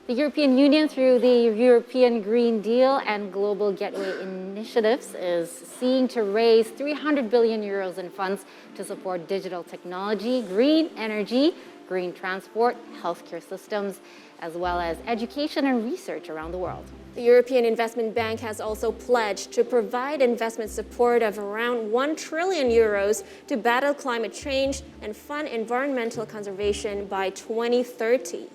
The European Union, through the European Green Deal and Global Gateway Initiatives, is seeking to raise 300 billion euros in funds to support digital technology, green energy, green transport, healthcare systems, as well as education and research around the world. The European Investment Bank has also pledged to provide investment support of around 1 trillion euros to battle climate change and fund environmental conservation by 2030.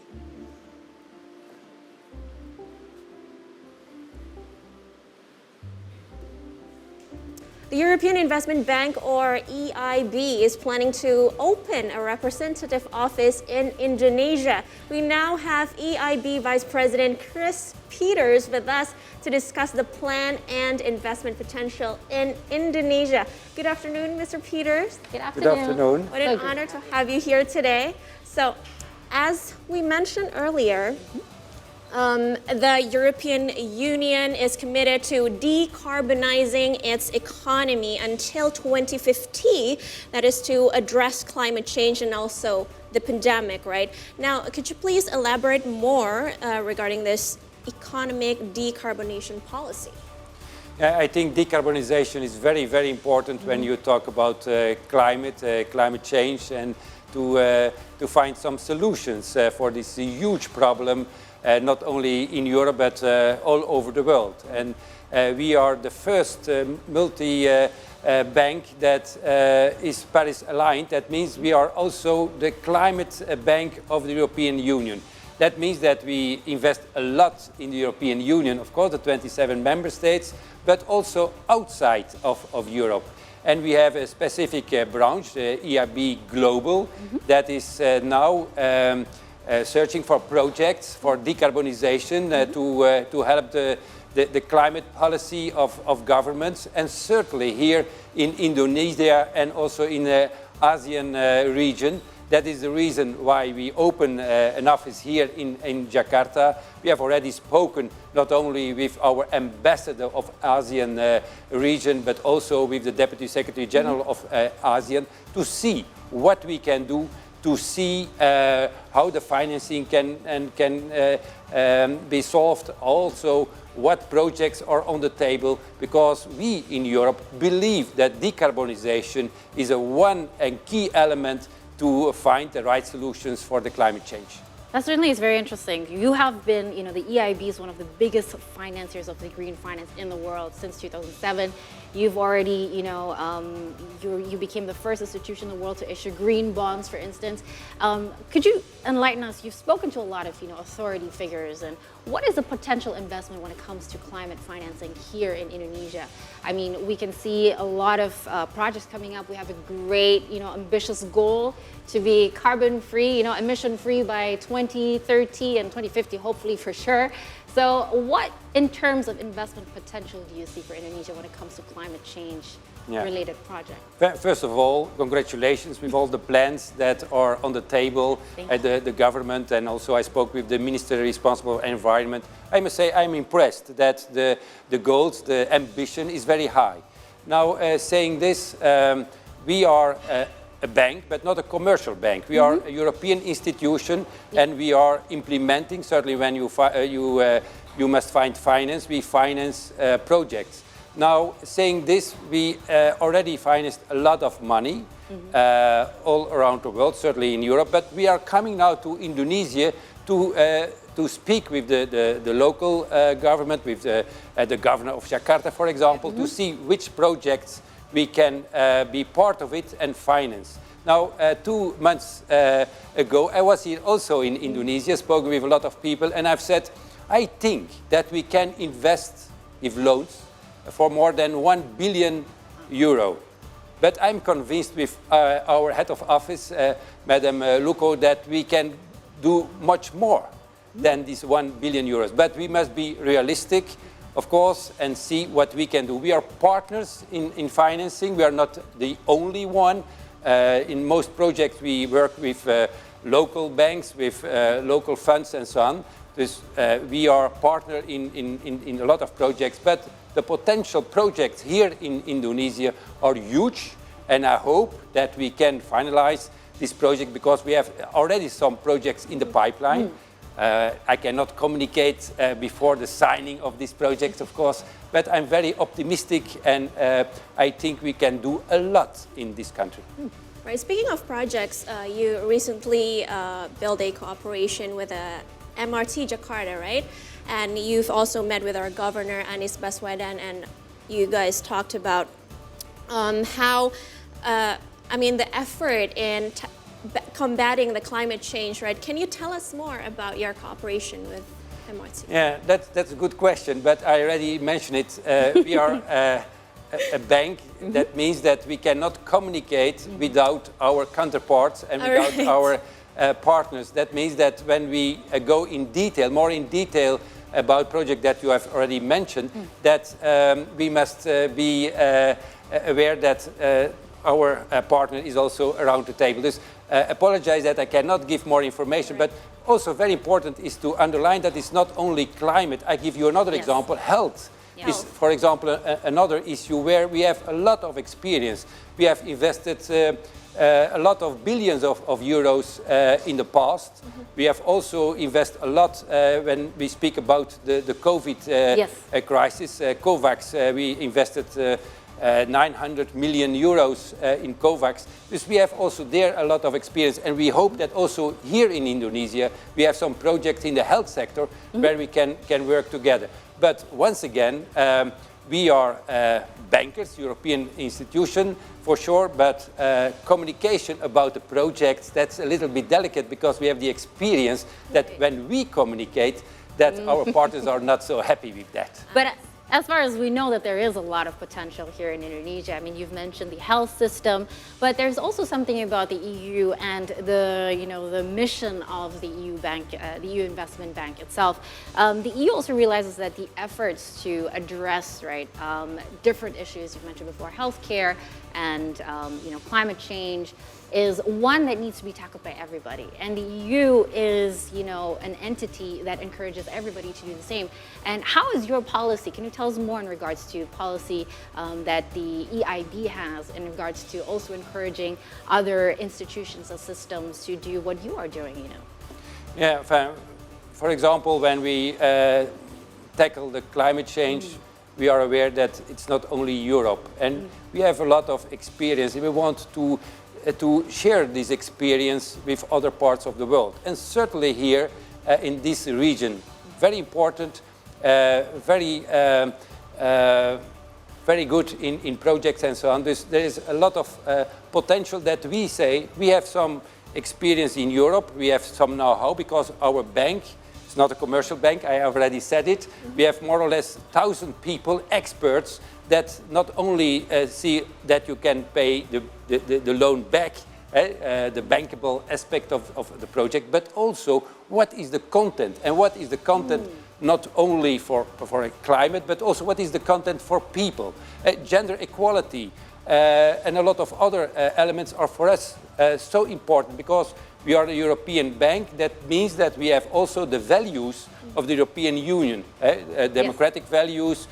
The European Investment Bank, or EIB, is planning to open a representative office in Indonesia. We now have EIB Vice President Kris Peeters with us to discuss the plan and investment potential in Indonesia. Good afternoon, Mr. Peeters. Good afternoon. Good afternoon. What an honor to have you here today. So, as we mentioned earlier, the European Union is committed to decarbonizing its economy until 2050. That is to address climate change and also the pandemic, right? Now, could you please elaborate more regarding this economic decarbonization policy? I think decarbonization is very, very important when you talk about climate change, and to find some solutions for this huge problem. Not only in Europe, but all over the world. And we are the first multi-bank that is Paris aligned. That means we are also the climate bank of the European Union. That means that we invest a lot in the European Union, of course, the 27 member states, but also outside of Europe. And we have a specific branch, the EIB Global, that is now searching for projects for decarbonization to help the climate policy of governments, and certainly here in Indonesia and also in the ASEAN region. That is the reason why we open an office here in Jakarta. We have already spoken not only with our ambassador of ASEAN region, but also with the Deputy Secretary General of ASEAN to see what we can do, to see how the financing can be solved, also what projects are on the table, because we in Europe believe that decarbonization is one and key element to find the right solutions for the climate change. That certainly is very interesting. You have been, the EIB is one of the biggest financiers of the green finance in the world since 2007. You've already, you became the first institution in the world to issue green bonds, for instance. Could you enlighten us? You've spoken to a lot of, authority figures, and what is the potential investment when it comes to climate financing here in Indonesia? I mean, we can see a lot of projects coming up. We have a great, ambitious goal to be carbon-free, emission-free by 2030 and 2050, hopefully for sure. So what, in terms of investment potential, do you see for Indonesia when it comes to climate change-related projects? First of all, congratulations with all the plans that are on the table at the government, and also I spoke with the minister responsible for environment. I must say I'm impressed that the goals, the ambition is very high. Now, saying this, we are a bank, but not a commercial bank. We are a European institution, and we are implementing, certainly when you must find finance, we finance projects. Now, saying this, we already financed a lot of money all around the world, certainly in Europe, but we are coming now to Indonesia to speak with the local government, with the governor of Jakarta, for example, to see which projects we can be part of it and finance. Now, 2 months ago, I was here also in Indonesia, spoke with a lot of people, and I've said, I think that we can invest with loans for more than 1 billion euro. But I'm convinced with our head of office, Madam Luco, that we can do much more than this 1 billion euros. But we must be realistic, of course, and see what we can do. We are partners in financing. We are not the only one. In most projects, we work with local banks, with local funds, and so on. We are partner in a lot of projects, but the potential projects here in Indonesia are huge, and I hope that we can finalize this project, because we have already some projects in the pipeline. I cannot communicate before the signing of this project, of course, but I'm very optimistic, and I think we can do a lot in this country. Right. Speaking of projects, you recently built a cooperation with MRT Jakarta, right? And you've also met with our governor, Anies Baswedan, and you guys talked about how, the effort in combating the climate change, right? Can you tell us more about your cooperation with MRT? Yeah, that's a good question, but I already mentioned it. We are a bank. That means that we cannot communicate without our counterparts and without our partners. That means that when we go in detail, more in detail about project that you have already mentioned, that we must be aware that our partner is also around the table. Just apologize that I cannot give more information, but also very important is to underline that it's not only climate. I give you another example, health. Is, for example, another issue where we have a lot of experience. We have invested a lot of billions of euros in the past. We have also invested a lot when we speak about the COVID crisis. COVAX, we invested 900 million euros in COVAX. So we have also there a lot of experience, and we hope that also here in Indonesia we have some projects in the health sector where we can work together. But once again, we are bankers, European institution for sure, but communication about the projects, that's a little bit delicate because we have the experience that when we communicate, that our partners are not so happy with that. But as far as we know that there is a lot of potential here in Indonesia. I mean, you've mentioned the health system, but there's also something about the EU and the mission of the EU bank, the EU Investment Bank itself. The EU also realizes that the efforts to address different issues you've mentioned before, healthcare and climate change, is one that needs to be tackled by everybody. And the EU is, an entity that encourages everybody to do the same. And how is your policy? Can you tell us more in regards to policy that the EIB has in regards to also encouraging other institutions and systems to do what you are doing, Yeah, for example, when we tackle the climate change, we are aware that it's not only Europe. And we have a lot of experience. We want to share this experience with other parts of the world. And certainly here in this region, very important, very good in projects and so on. There is a lot of potential that we say. We have some experience in Europe, we have some know-how because our bank, it's not a commercial bank, I already said it. We have more or less 1,000 people, experts, that not only see that you can pay the loan back, the bankable aspect of the project, but also what is the content, and what is the content not only for climate, but also what is the content for people. Gender equality and a lot of other elements are for us so important because we are a European bank. That means that we have also the values of the European Union, democratic values,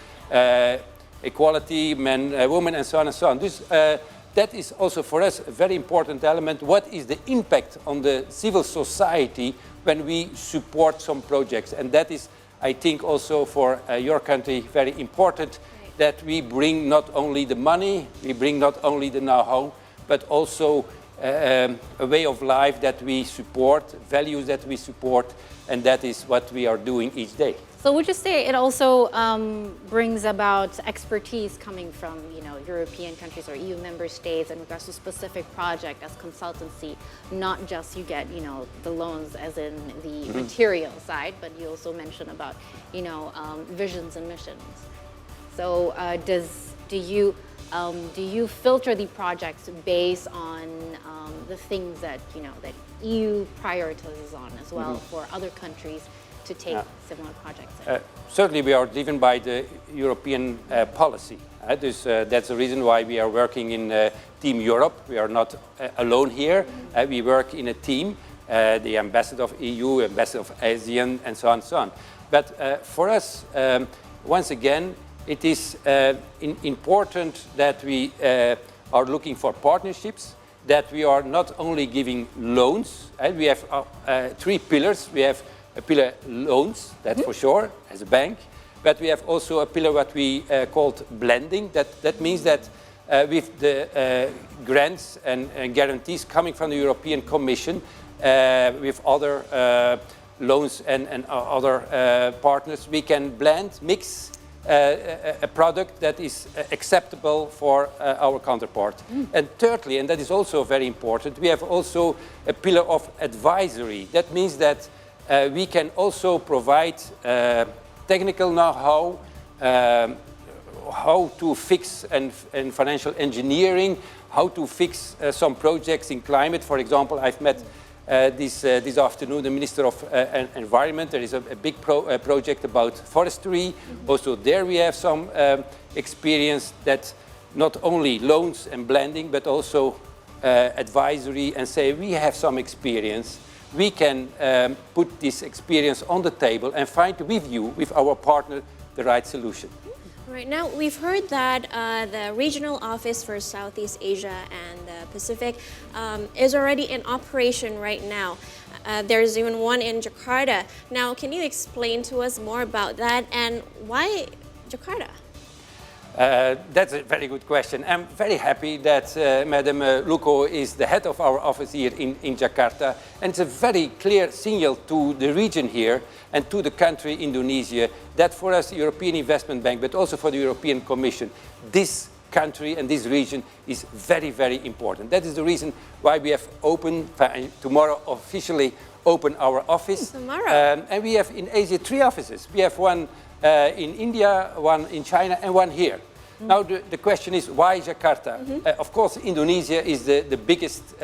equality, men, women, and so on and so on. This, that is also for us a very important element. What is the impact on the civil society when we support some projects? And that is, I think, also for your country very important, that we bring not only the money, we bring not only the know-how, but also a way of life that we support, values that we support, and that is what we are doing each day. So would you say it also brings about expertise coming from, European countries or EU member states in regards to specific project as consultancy, not just you get, the loans as in the material side, but you also mentioned about, visions and missions. So do you filter the projects based on the things that, that EU prioritizes on as well for other countries to take similar projects in? Certainly we are driven by the European policy. That's the reason why we are working in Team Europe. We are not alone here. We work in a team, the ambassador of EU, ambassador of ASEAN, and so on and so on. But for us, once again, it is important that we are looking for partnerships, that we are not only giving loans. We have 3 pillars. We have a pillar loans, that's for sure, as a bank. But we have also a pillar what we called blending. That means that with the grants and guarantees coming from the European Commission, with other loans and other partners, we can blend, mix a product that is acceptable for our counterpart. And thirdly, and that is also very important, we have also a pillar of advisory. That means that we can also provide technical know-how, how to fix and financial engineering, how to fix some projects in climate. For example, I've met this afternoon the Minister of Environment. There is a big project about forestry. Also there we have some experience that not only loans and blending, but also advisory, and say we have some experience. We can put this experience on the table and find with you, with our partner, the right solution. Right now, we've heard that the regional office for Southeast Asia and the Pacific is already in operation right now. There's even one in Jakarta. Now, can you explain to us more about that and why Jakarta? That's a very good question. I'm very happy that Madam Luko is the head of our office here in Jakarta. And it's a very clear signal to the region here and to the country Indonesia that for us, the European Investment Bank, but also for the European Commission, this country and this region is very, very important. That is the reason why we have opened, tomorrow officially open our office. Tomorrow? And we have in Asia 3 offices. We have one in India, one in China, and one here. Now the question is, why Jakarta? Of course, Indonesia is the biggest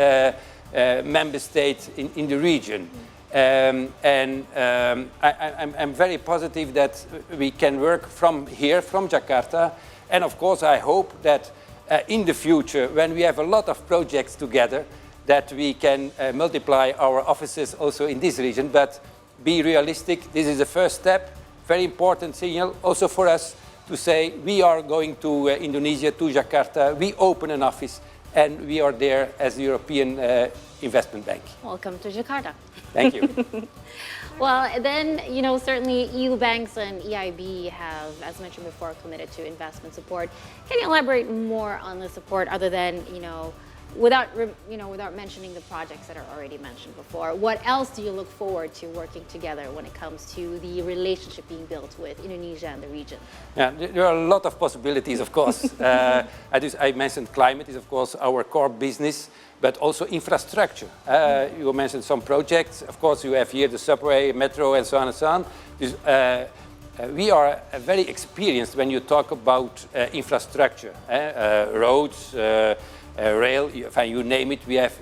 member state in the region. I'm very positive that we can work from here, from Jakarta. And of course, I hope that in the future, when we have a lot of projects together, that we can multiply our offices also in this region. But be realistic, this is the first step. Very important signal also for us to say we are going to Indonesia, to Jakarta, we open an office and we are there as the European Investment Bank. Welcome to Jakarta. Thank you. Well, then, you know, certainly EU banks and EIB have, as mentioned before, committed to investment support. Can you elaborate more on the support other than, without mentioning the projects that are already mentioned before? What else do you look forward to working together when it comes to the relationship being built with Indonesia and the region? Yeah, there are a lot of possibilities, of course. I mentioned climate is, of course, our core business, but also infrastructure. You mentioned some projects. Of course, you have here the subway, metro, and so on and so on. We are very experienced when you talk about infrastructure, roads, rail, you name it. We have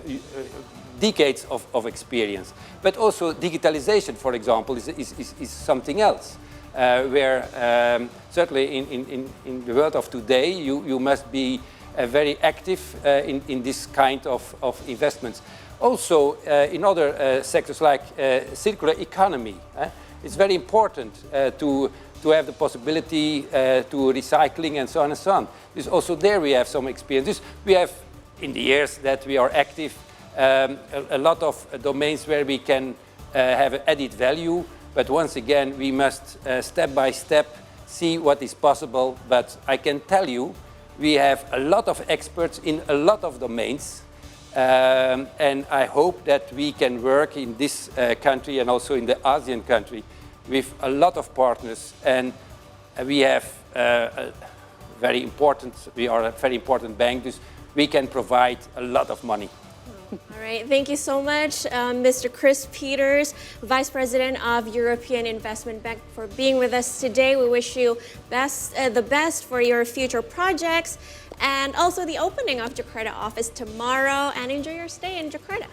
decades of experience. But also digitalization, for example, is something else. Where certainly in the world of today, you must be very active in this kind of investments. Also in other sectors like circular economy, it's very important to have the possibility to recycling and so on and so on. Also there we have some experience. We have, in the years that we are active, a lot of domains where we can have added value. But once again, we must step by step see what is possible. But I can tell you, we have a lot of experts in a lot of domains. And I hope that we can work in this country and also in the ASEAN country with a lot of partners. And we have we are a very important bank, so we can provide a lot of money. All right, thank you so much, Mr. Kris Peeters, Vice President of European Investment Bank, for being with us today. We wish you the best for your future projects and also the opening of Jakarta office tomorrow, and enjoy your stay in Jakarta.